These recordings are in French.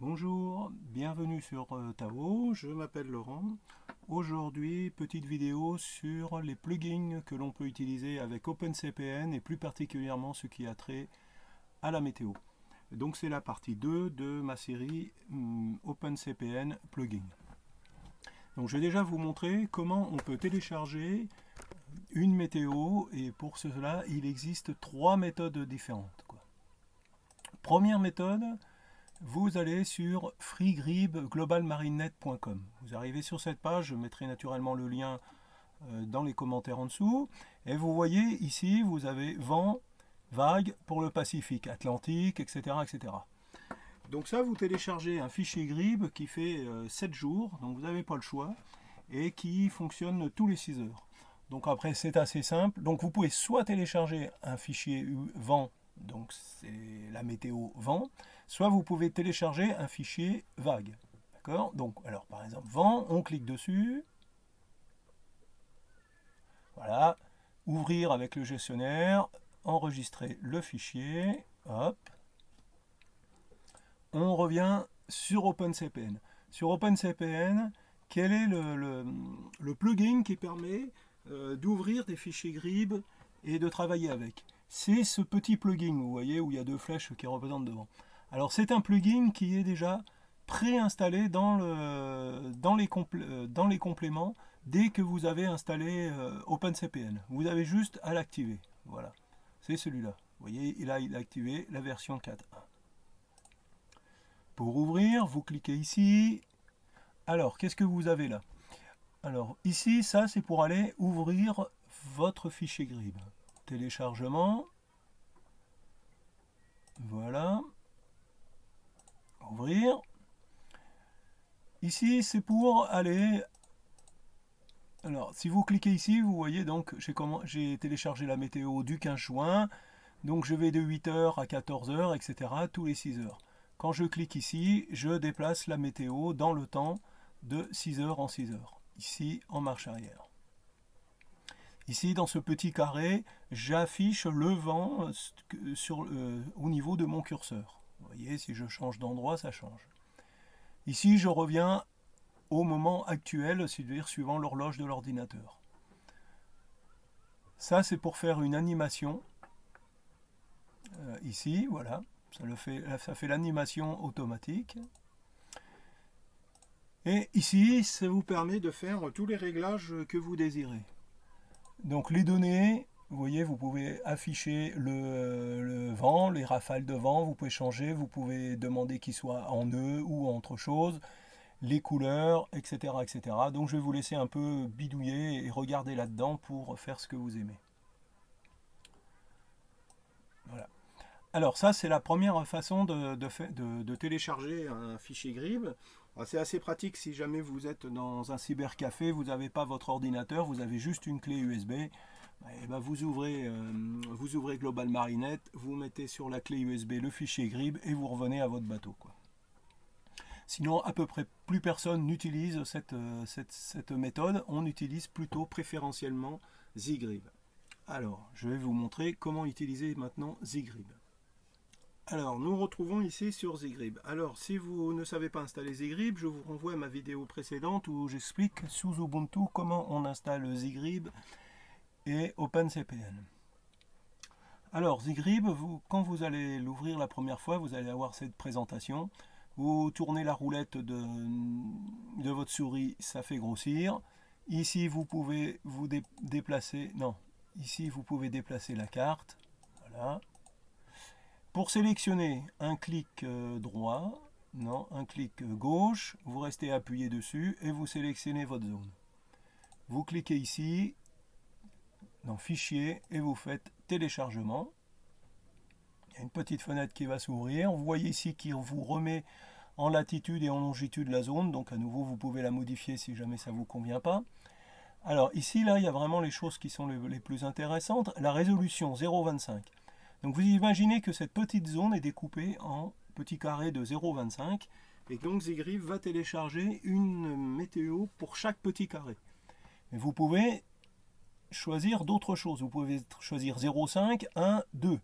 Bonjour, bienvenue sur Tao, je m'appelle Laurent. Aujourd'hui, petite vidéo sur les plugins que l'on peut utiliser avec OpenCPN et plus particulièrement ce qui a trait à la météo. Donc c'est la partie 2 de ma série OpenCPN plugins. Donc je vais déjà vous montrer comment on peut télécharger une météo et pour cela il existe trois méthodes différentes. Première méthode, vous allez sur freegribglobalmarinenet.com. Vous arrivez sur cette page, je mettrai naturellement le lien dans les commentaires en dessous. Et vous voyez ici, vous avez vent, vague pour le Pacifique, Atlantique, etc. etc. Donc ça, vous téléchargez un fichier Grib qui fait 7 jours, donc vous n'avez pas le choix, et qui fonctionne tous les 6 heures. Donc après, c'est assez simple. Donc vous pouvez soit télécharger un fichier vent, donc c'est la météo vent, soit vous pouvez télécharger un fichier vague. D'accord? Donc, alors par exemple, vent, on clique dessus. Voilà. Ouvrir avec le gestionnaire, enregistrer le fichier. Hop. On revient sur OpenCPN. Sur OpenCPN, quel est le plugin qui permet d'ouvrir des fichiers Grib et de travailler avec? C'est ce petit plugin, vous voyez, où il y a deux flèches qui représentent devant. Alors c'est un plugin qui est déjà préinstallé dans les compléments dès que vous avez installé OpenCPN. Vous avez juste à l'activer. Voilà, c'est celui-là. Vous voyez, il a activé la version 4.1. Pour ouvrir, vous cliquez ici. Alors, qu'est-ce que vous avez là? Alors, ici, ça, c'est pour aller ouvrir votre fichier Grib. Téléchargement. Voilà. Ouvrir. Ici, c'est pour aller... Alors, si vous cliquez ici, vous voyez donc, j'ai téléchargé la météo du 15 juin. Donc, je vais de 8h à 14h, etc. tous les 6 heures. Quand je clique ici, je déplace la météo dans le temps de 6 heures en 6 heures. Ici, en marche arrière. Ici, dans ce petit carré, j'affiche le vent au niveau de mon curseur. Vous voyez, si je change d'endroit, ça change. Ici, je reviens au moment actuel, c'est-à-dire suivant l'horloge de l'ordinateur. Ça, c'est pour faire une animation. Ici, voilà, ça fait l'animation automatique. Et ici, ça vous permet de faire tous les réglages que vous désirez. Donc les données, vous voyez, vous pouvez afficher le vent, les rafales de vent, vous pouvez changer, vous pouvez demander qu'il soit en nœud ou en autre chose, les couleurs, etc., etc. Donc je vais vous laisser un peu bidouiller et regarder là-dedans pour faire ce que vous aimez. Voilà. Alors ça, c'est la première façon de télécharger un fichier Grib. C'est assez pratique si jamais vous êtes dans un cybercafé, vous n'avez pas votre ordinateur, vous avez juste une clé USB. Et ben vous ouvrez Global Marinette, vous mettez sur la clé USB le fichier Grib et vous revenez à votre bateau, quoi. Sinon, à peu près plus personne n'utilise cette méthode. On utilise plutôt préférentiellement Zgrib. Alors, je vais vous montrer comment utiliser maintenant Zgrib. Alors, nous retrouvons ici sur Zgrib. Alors, si vous ne savez pas installer Zgrib, je vous renvoie à ma vidéo précédente où j'explique sous Ubuntu comment on installe Zgrib et OpenCPN. Alors, Zgrib, quand vous allez l'ouvrir la première fois, vous allez avoir cette présentation. Vous tournez la roulette de votre souris, ça fait grossir. Ici, vous pouvez vous déplacer. Non, ici, vous pouvez déplacer la carte. Voilà. Pour sélectionner un clic droit, non, un clic gauche, vous restez appuyé dessus et vous sélectionnez votre zone. Vous cliquez ici, dans Fichier, et vous faites Téléchargement. Il y a une petite fenêtre qui va s'ouvrir. Vous voyez ici qu'il vous remet en latitude et en longitude la zone. Donc à nouveau, vous pouvez la modifier si jamais ça ne vous convient pas. Alors ici, là, il y a vraiment les choses qui sont les plus intéressantes. La résolution 0,25. Donc vous imaginez que cette petite zone est découpée en petits carrés de 0,25 et donc Zgrib va télécharger une météo pour chaque petit carré. Mais vous pouvez choisir d'autres choses. Vous pouvez choisir 0,5, 1, 2.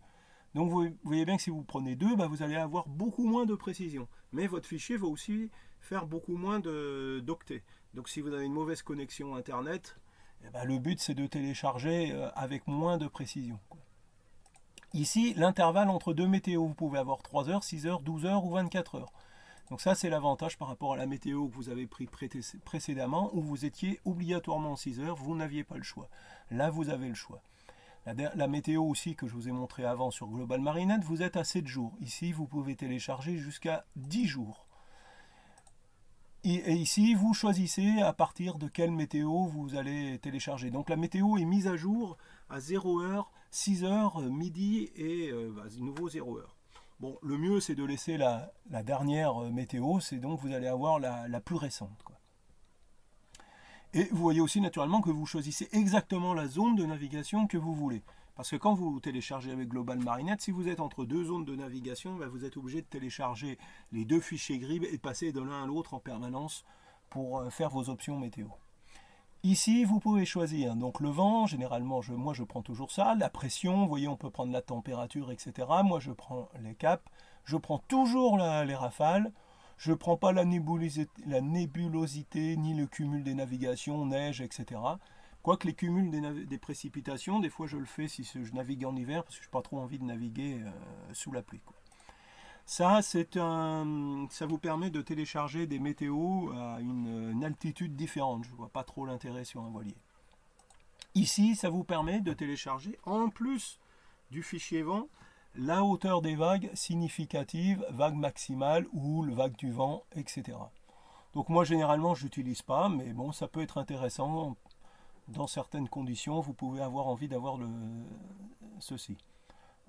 Donc vous voyez bien que si vous prenez deux, bah, vous allez avoir beaucoup moins de précision. Mais votre fichier va aussi faire beaucoup moins d'octets. Donc si vous avez une mauvaise connexion Internet, eh ben, le but c'est de télécharger avec moins de précision, quoi. Ici, l'intervalle entre deux météos, vous pouvez avoir 3 heures, 6 heures, 12 heures ou 24 heures. Donc ça, c'est l'avantage par rapport à la météo que vous avez pris précédemment, où vous étiez obligatoirement en 6 heures, vous n'aviez pas le choix. Là, vous avez le choix. La météo aussi que je vous ai montré avant sur Global Marinette, vous êtes à 7 jours. Ici, vous pouvez télécharger jusqu'à 10 jours. Et ici, vous choisissez à partir de quelle météo vous allez télécharger. Donc la météo est mise à jour à 0h, 6h, midi et nouveau 0h. Bon, le mieux c'est de laisser la dernière météo, c'est donc vous allez avoir la plus récente, quoi. Et vous voyez aussi naturellement que vous choisissez exactement la zone de navigation que vous voulez. Parce que quand vous téléchargez avec Global Marinette, si vous êtes entre deux zones de navigation, vous êtes obligé de télécharger les deux fichiers GRIB et de passer de l'un à l'autre en permanence pour faire vos options météo. Ici, vous pouvez choisir donc le vent, généralement moi je prends toujours ça, la pression, vous voyez on peut prendre la température, etc. Moi je prends les caps, je prends toujours les rafales, je ne prends pas la nébulosité ni le cumul des navigations, neige, etc. Quoique les cumuls des précipitations, des fois je le fais si je navigue en hiver parce que je n'ai pas trop envie de naviguer sous la pluie, quoi. Ça, ça vous permet de télécharger des météos à une altitude différente. Je ne vois pas trop l'intérêt sur un voilier. Ici, ça vous permet de télécharger, en plus du fichier vent, la hauteur des vagues significatives, vague maximale, houle, vague du vent, etc. Donc moi, généralement, je n'utilise pas, mais bon, ça peut être intéressant. Dans certaines conditions, vous pouvez avoir envie d'avoir ceci.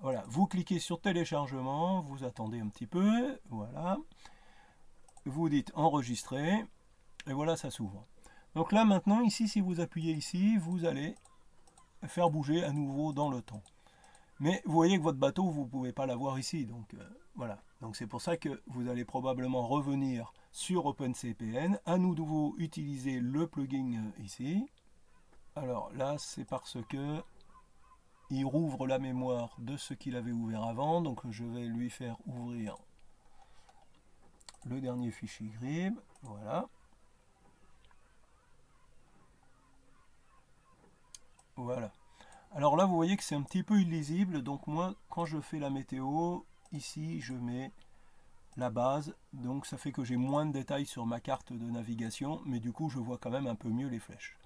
Voilà, vous cliquez sur téléchargement, vous attendez un petit peu, voilà. Vous dites enregistrer, et voilà, ça s'ouvre. Donc là, maintenant, ici, si vous appuyez ici, vous allez faire bouger à nouveau dans le temps. Mais vous voyez que votre bateau, vous ne pouvez pas l'avoir ici, donc voilà. Donc c'est pour ça que vous allez probablement revenir sur OpenCPN, à nouveau utiliser le plugin ici. Alors là, c'est parce que il rouvre la mémoire de ce qu'il avait ouvert avant, donc je vais lui faire ouvrir le dernier fichier GRIB, voilà. Voilà. Alors là, vous voyez que c'est un petit peu illisible, donc moi, quand je fais la météo, ici, je mets la base, donc ça fait que j'ai moins de détails sur ma carte de navigation, mais du coup, je vois quand même un peu mieux les flèches.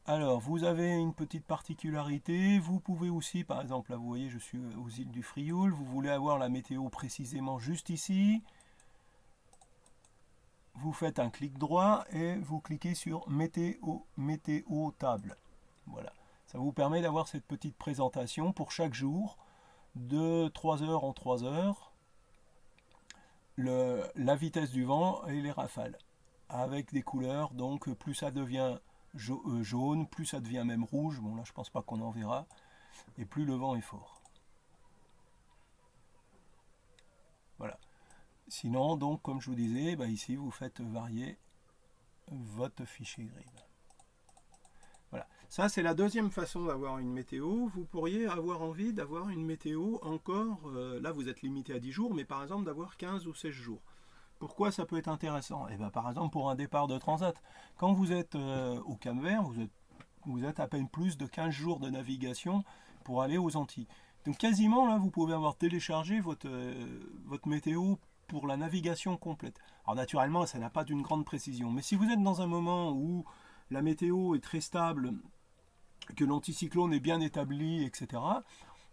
Alors, vous avez une petite particularité, vous pouvez aussi, par exemple, là vous voyez, je suis aux îles du Frioul, vous voulez avoir la météo précisément juste ici, vous faites un clic droit et vous cliquez sur météo table. Voilà, ça vous permet d'avoir cette petite présentation pour chaque jour, de 3 heures en 3 heures, la vitesse du vent et les rafales, avec des couleurs, donc plus ça devient jaune, plus ça devient même rouge, bon là je pense pas qu'on en verra, et plus le vent est fort. Voilà. Sinon, donc comme je vous disais, ici vous faites varier votre fichier GRIB. Voilà. Ça c'est la deuxième façon d'avoir une météo. Vous pourriez avoir envie d'avoir une météo encore, là vous êtes limité à 10 jours, mais par exemple d'avoir 15 ou 16 jours. Pourquoi ça peut être intéressant? Par exemple pour un départ de transat. Quand vous êtes au Cap-Vert, vous êtes à peine plus de 15 jours de navigation pour aller aux Antilles. Donc quasiment là vous pouvez avoir téléchargé votre météo pour la navigation complète. Alors naturellement ça n'a pas d'une grande précision, mais si vous êtes dans un moment où la météo est très stable, que l'anticyclone est bien établi, etc.,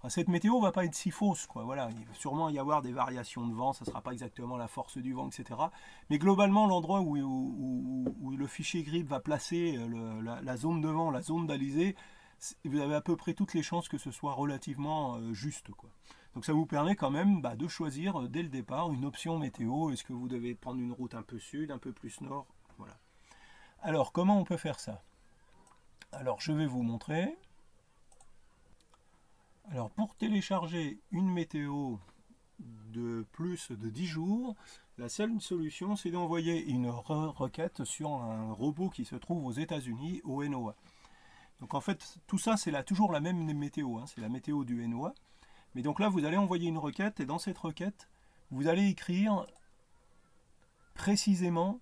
cette météo ne va pas être si fausse, quoi. Voilà, il va sûrement y avoir des variations de vent, ça ne sera pas exactement la force du vent, etc. Mais globalement, l'endroit où le fichier GRIB va placer la zone de vent, la zone d'alizé, vous avez à peu près toutes les chances que ce soit relativement juste, quoi. Donc ça vous permet quand même de choisir dès le départ une option météo. Est-ce que vous devez prendre une route un peu sud, un peu plus nord? Voilà. Alors, comment on peut faire ça? Alors, je vais vous montrer. Alors pour télécharger une météo de plus de 10 jours, la seule solution c'est d'envoyer une requête sur un robot qui se trouve aux États-Unis, au NOAA. Donc en fait tout ça c'est toujours la même météo, hein, c'est la météo du NOAA. Mais donc là, vous allez envoyer une requête et dans cette requête, vous allez écrire précisément,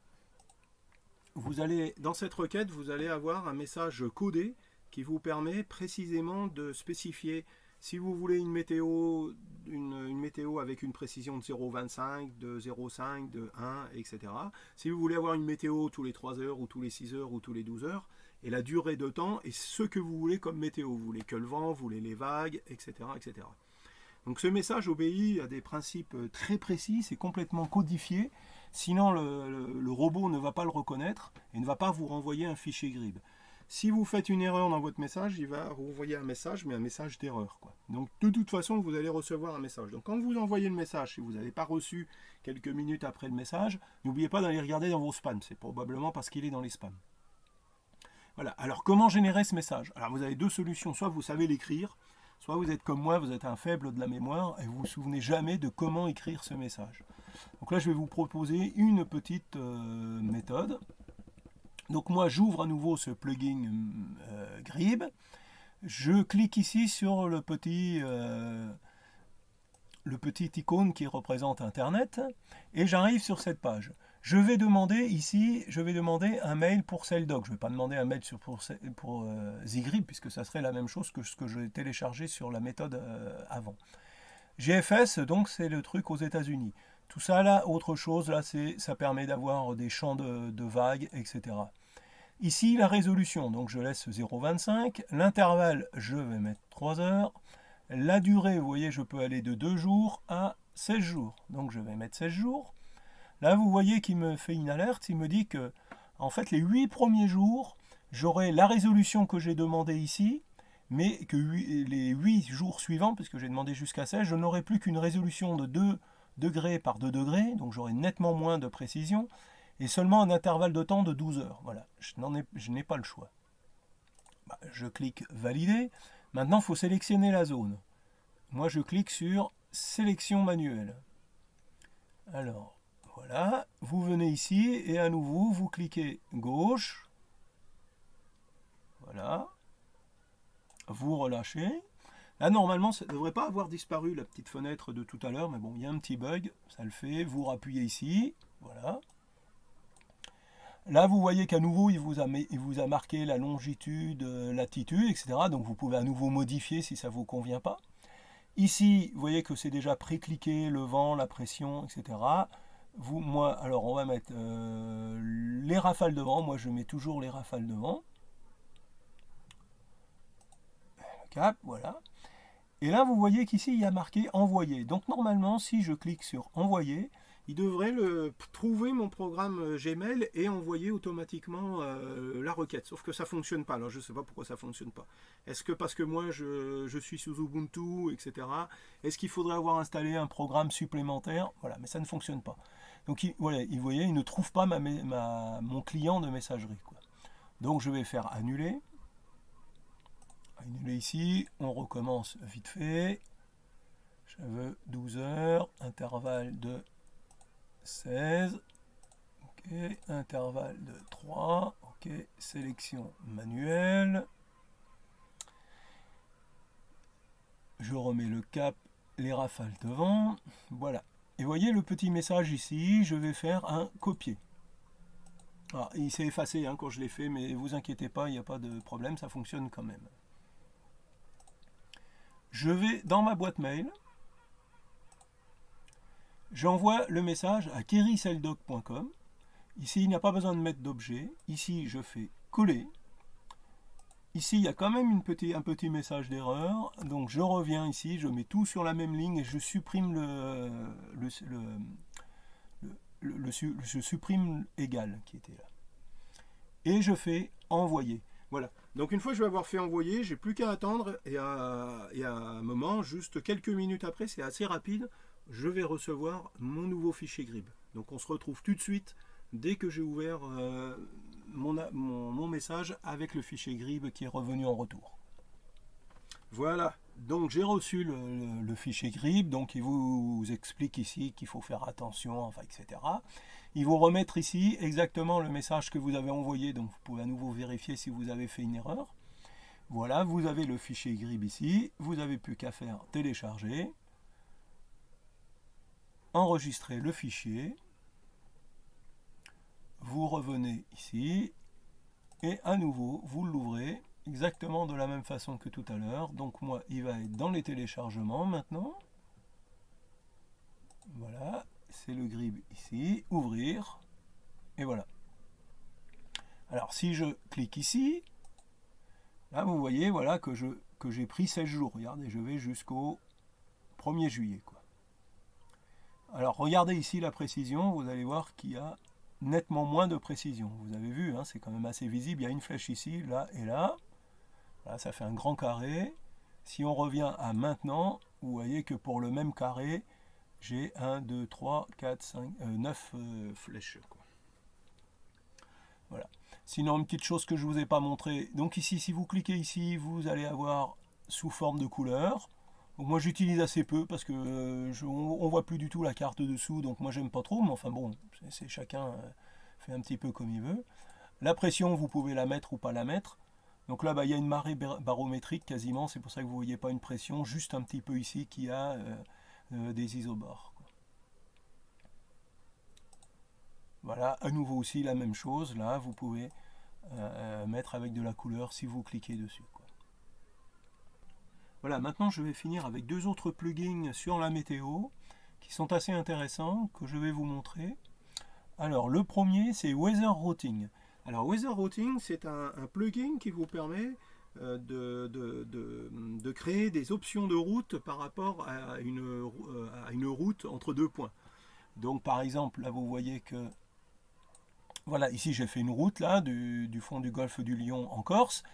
dans cette requête, vous allez avoir un message codé qui vous permet précisément de spécifier si vous voulez une météo avec une précision de 0,25, de 0,5, de 1, etc. Si vous voulez avoir une météo tous les 3 heures ou tous les 6 heures ou tous les 12 heures, et la durée de temps et ce que vous voulez comme météo. Vous voulez que le vent, vous voulez les vagues, etc., etc. Donc ce message obéit à des principes très précis, c'est complètement codifié, sinon le robot ne va pas le reconnaître et ne va pas vous renvoyer un fichier GRIB. Si vous faites une erreur dans votre message, il va vous envoyer un message, mais un message d'erreur, quoi. Donc de toute façon, vous allez recevoir un message. Donc quand vous envoyez le message, si vous n'avez pas reçu quelques minutes après le message, n'oubliez pas d'aller regarder dans vos spams. C'est probablement parce qu'il est dans les spams. Voilà. Alors comment générer ce message? Alors vous avez deux solutions. Soit vous savez l'écrire, soit vous êtes comme moi, vous êtes un faible de la mémoire et vous vous souvenez jamais de comment écrire ce message. Donc là, je vais vous proposer une petite méthode. Donc moi, j'ouvre à nouveau ce plugin Grib. Je clique ici sur le petit icône qui représente Internet et j'arrive sur cette page. Je vais demander ici, un mail pour CellDoc. Je ne vais pas demander un mail pour Zgrib puisque ça serait la même chose que ce que j'ai téléchargé sur la méthode avant. GFS, donc c'est le truc aux États-Unis. Tout ça là, autre chose, là ça permet d'avoir des champs de vagues, etc. Ici la résolution, donc je laisse 0,25. L'intervalle, je vais mettre 3 heures. La durée, vous voyez, je peux aller de 2 jours à 16 jours. Donc je vais mettre 16 jours. Là, vous voyez qu'il me fait une alerte. Il me dit que, en fait, les 8 premiers jours, j'aurai la résolution que j'ai demandée ici, mais que les 8 jours suivants, puisque j'ai demandé jusqu'à 16, je n'aurai plus qu'une résolution de 2 degrés par 2 degrés, donc j'aurai nettement moins de précision, et seulement un intervalle de temps de 12 heures. Voilà, je n'ai pas le choix. Je clique valider. Maintenant, il faut sélectionner la zone. Moi, je clique sur sélection manuelle. Alors, voilà, vous venez ici et à nouveau, vous cliquez gauche. Voilà. Vous relâchez. Là, normalement, ça ne devrait pas avoir disparu la petite fenêtre de tout à l'heure, mais bon, il y a un petit bug, ça le fait. Vous rappuyez ici, voilà. Là, vous voyez qu'à nouveau, il vous a marqué la longitude, latitude, etc. Donc, vous pouvez à nouveau modifier si ça ne vous convient pas. Ici, vous voyez que c'est déjà pré-cliqué, le vent, la pression, etc. Alors, on va mettre les rafales de vent. Moi, je mets toujours les rafales de vent. Le cap, voilà. Et là, vous voyez qu'ici, il y a marqué envoyer. Donc, normalement, si je clique sur envoyer, il devrait trouver mon programme Gmail et envoyer automatiquement la requête. Sauf que ça ne fonctionne pas. Alors je ne sais pas pourquoi ça ne fonctionne pas. Est-ce que parce que moi je suis sous Ubuntu, etc. Est-ce qu'il faudrait avoir installé un programme supplémentaire? Voilà, mais ça ne fonctionne pas. Donc voilà, vous voyez, il ne trouve pas mon client de messagerie, quoi. Donc je vais faire annuler. Annuler ici. On recommence vite fait. Je veux 12 heures. Intervalle de 16, ok, intervalle de 3, ok, sélection manuelle, je remets le cap, les rafales de vent, voilà, et vous voyez le petit message ici, je vais faire un copier. Alors, il s'est effacé quand je l'ai fait, mais vous inquiétez pas, il n'y a pas de problème, ça fonctionne quand même. Je vais dans ma boîte mail, j'envoie le message à kerrycelldoc.com. Ici, il n'y a pas besoin de mettre d'objet. Ici, je fais coller. Ici, il y a quand même un petit message d'erreur. Donc, je reviens ici, je mets tout sur la même ligne et je supprime je supprime égal qui était là. Et je fais envoyer. Voilà. Donc, une fois que je vais avoir fait envoyer, j'ai plus qu'à attendre et à un moment, juste quelques minutes après, c'est assez rapide, je vais recevoir mon nouveau fichier GRIB. Donc, on se retrouve tout de suite dès que j'ai ouvert mon message avec le fichier GRIB qui est revenu en retour. Voilà, donc j'ai reçu le fichier GRIB, donc il vous explique ici qu'il faut faire attention, enfin, etc. Il vous remettre ici exactement le message que vous avez envoyé, donc vous pouvez à nouveau vérifier si vous avez fait une erreur. Voilà, vous avez le fichier Grib ici, vous n'avez plus qu'à faire télécharger, enregistrer le fichier, vous revenez ici, et à nouveau, vous l'ouvrez exactement de la même façon que tout à l'heure. Donc moi, il va être dans les téléchargements maintenant. Voilà, c'est le Grib ici, ouvrir, et voilà. Alors si je clique ici, là vous voyez voilà que j'ai pris 16 jours. Regardez, je vais jusqu'au 1er juillet. Quoi. Alors regardez ici la précision, vous allez voir qu'il y a nettement moins de précision. Vous avez vu, hein, c'est quand même assez visible. Il y a une flèche ici, là et là. Là, ça fait un grand carré. Si on revient à maintenant, vous voyez que pour le même carré, j'ai 1, 2, 3, 4, 5, 9 flèches. Quoi. Voilà. Sinon, une petite chose que je ne vous ai pas montré. Donc ici, si vous cliquez ici, vous allez avoir sous forme de couleur. Donc moi, j'utilise assez peu parce que on voit plus du tout la carte dessous. Donc moi, j'aime pas trop. Mais enfin bon, c'est chacun fait un petit peu comme il veut. La pression, vous pouvez la mettre ou pas la mettre. Donc là, il y a une marée barométrique quasiment. C'est pour ça que vous ne voyez pas une pression. Juste un petit peu ici qui a des isobars. Voilà, à nouveau aussi la même chose. Là, vous pouvez mettre avec de la couleur si vous cliquez dessus. Quoi. Voilà, maintenant je vais finir avec deux autres plugins sur la météo qui sont assez intéressants, que je vais vous montrer. Alors, le premier, c'est Weather Routing. Alors, Weather Routing, c'est un plugin qui vous permet de créer des options de route par rapport à une route entre deux points. Donc, par exemple, là, vous voyez que voilà, ici j'ai fait une route là du fond du golfe du Lion en Corse.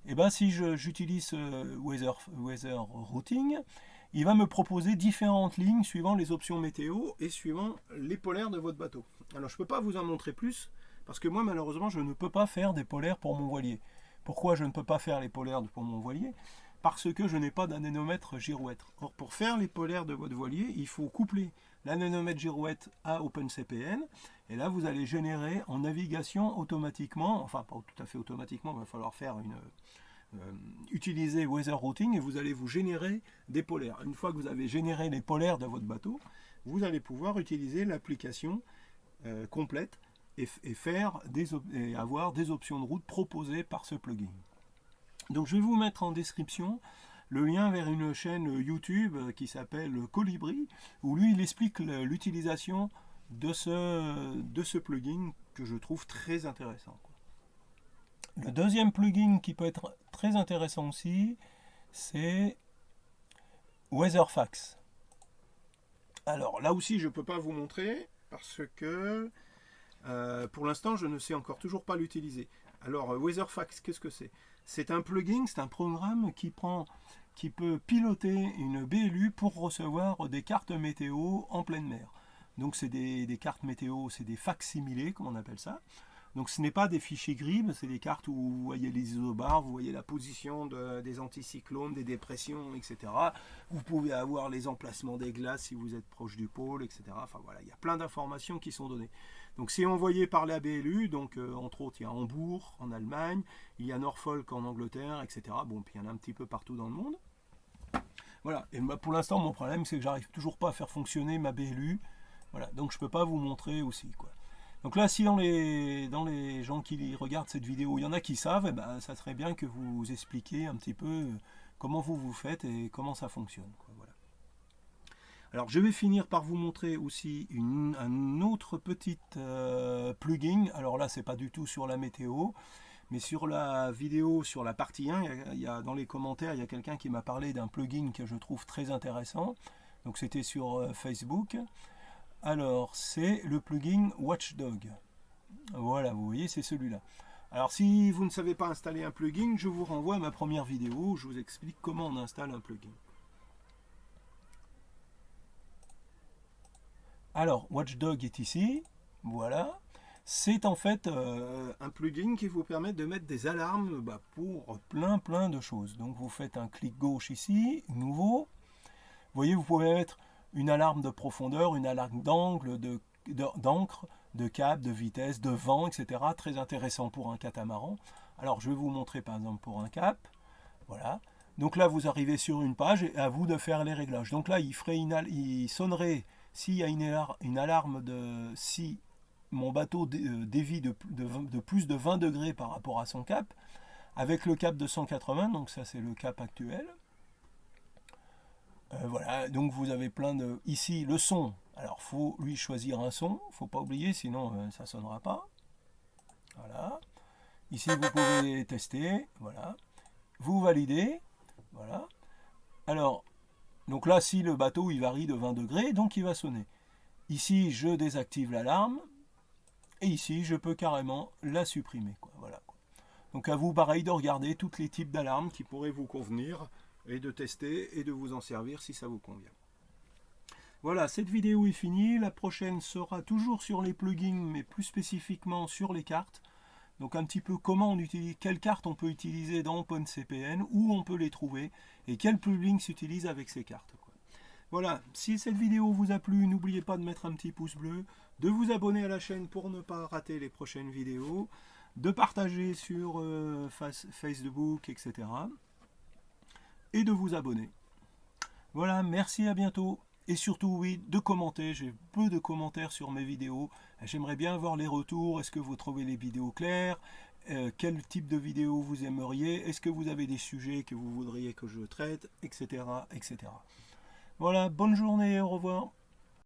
Et bien si j'utilise Weather Routing, il va me proposer différentes lignes suivant les options météo et suivant les polaires de votre bateau. Alors je ne peux pas vous en montrer plus parce que moi malheureusement je ne peux pas faire des polaires pour mon voilier. Pourquoi je ne peux pas faire les polaires pour mon voilier? Parce que je n'ai pas d'anémomètre girouette. Or pour faire les polaires de votre voilier, il faut coupler l'anémomètre girouette à OpenCPN. Et là, vous allez générer en navigation automatiquement, enfin pas tout à fait automatiquement, il va falloir faire utiliser Weather Routing et vous allez vous générer des polaires. Une fois que vous avez généré les polaires de votre bateau, vous allez pouvoir utiliser l'application complète et avoir des options de route proposées par ce plugin. Donc je vais vous mettre en description le lien vers une chaîne YouTube qui s'appelle Colibri, où lui il explique l'utilisation de ce plugin que je trouve très intéressant. Le deuxième plugin qui peut être très intéressant aussi, c'est Weatherfax. Alors là aussi je ne peux pas vous montrer parce que pour l'instant je ne sais encore toujours pas l'utiliser. Alors Weatherfax, qu'est-ce que c'est? C'est un plugin, c'est un programme qui peut piloter une BLU pour recevoir des cartes météo en pleine mer. Donc c'est des cartes météo, c'est des facsimilés, comme on appelle ça. Donc ce n'est pas des fichiers Grib, c'est des cartes où vous voyez les isobars, vous voyez la position des anticyclones, des dépressions, etc. Vous pouvez avoir les emplacements des glaces si vous êtes proche du pôle, etc. Enfin voilà, il y a plein d'informations qui sont données. Donc c'est envoyé par la BLU, donc entre autres il y a Hambourg en Allemagne, il y a Norfolk en Angleterre, etc. Bon, puis il y en a un petit peu partout dans le monde. Voilà, et pour l'instant mon problème c'est que j'arrive toujours pas à faire fonctionner ma BLU. Voilà, donc je peux pas vous montrer aussi quoi. Donc là, si dans les gens qui regardent cette vidéo, il y en a qui savent, eh ben, ça serait bien que vous expliquiez un petit peu comment vous faites et comment ça fonctionne. Quoi, voilà. Alors je vais finir par vous montrer aussi un autre petit plugin. Alors là, c'est pas du tout sur la météo, mais sur la vidéo, sur la partie 1, dans les commentaires, il y a quelqu'un qui m'a parlé d'un plugin que je trouve très intéressant. Donc c'était sur Facebook. Alors, c'est le plugin Watchdog. Voilà, vous voyez, c'est celui-là. Alors, si vous ne savez pas installer un plugin, je vous renvoie à ma première vidéo où je vous explique comment on installe un plugin. Alors, Watchdog est ici. Voilà. C'est en fait un plugin qui vous permet de mettre des alarmes pour plein de choses. Donc, vous faites un clic gauche ici, nouveau. Vous voyez, vous pouvez mettre une alarme de profondeur, une alarme d'angle, d'encre, de cap, de vitesse, de vent, etc. Très intéressant pour un catamaran. Alors je vais vous montrer par exemple pour un cap. Voilà. Donc là, vous arrivez sur une page et à vous de faire les réglages. Donc là, il sonnerait s'il y a une alarme de si mon bateau dévie de plus de 20 degrés par rapport à son cap, avec le cap de 180, donc ça c'est le cap actuel. Voilà, donc vous avez plein de... Ici, le son. Alors, faut lui choisir un son, faut pas oublier, sinon ça sonnera pas. Voilà. Ici, vous pouvez tester. Voilà. Vous validez. Voilà. Alors, donc là, si le bateau il varie de 20 degrés, donc il va sonner. Ici, je désactive l'alarme. Et ici, je peux carrément la supprimer. Quoi. Voilà. Donc à vous, pareil, de regarder tous les types d'alarmes qui pourraient vous convenir et de tester et de vous en servir si ça vous convient. Voilà, cette vidéo est finie. La prochaine sera toujours sur les plugins, mais plus spécifiquement sur les cartes. Donc un petit peu comment on utilise, quelles cartes on peut utiliser dans OpenCPN, où on peut les trouver et quel plugin s'utilise avec ces cartes. Voilà, si cette vidéo vous a plu, n'oubliez pas de mettre un petit pouce bleu, de vous abonner à la chaîne pour ne pas rater les prochaines vidéos, de partager sur Facebook, etc. Et de vous abonner. Voilà, merci, à bientôt. Et surtout, oui, de commenter. J'ai peu de commentaires sur mes vidéos. J'aimerais bien voir les retours. Est-ce que vous trouvez les vidéos claires? Quel type de vidéo vous aimeriez? Est-ce que vous avez des sujets que vous voudriez que je traite? Etc. etc. Voilà, bonne journée, au revoir.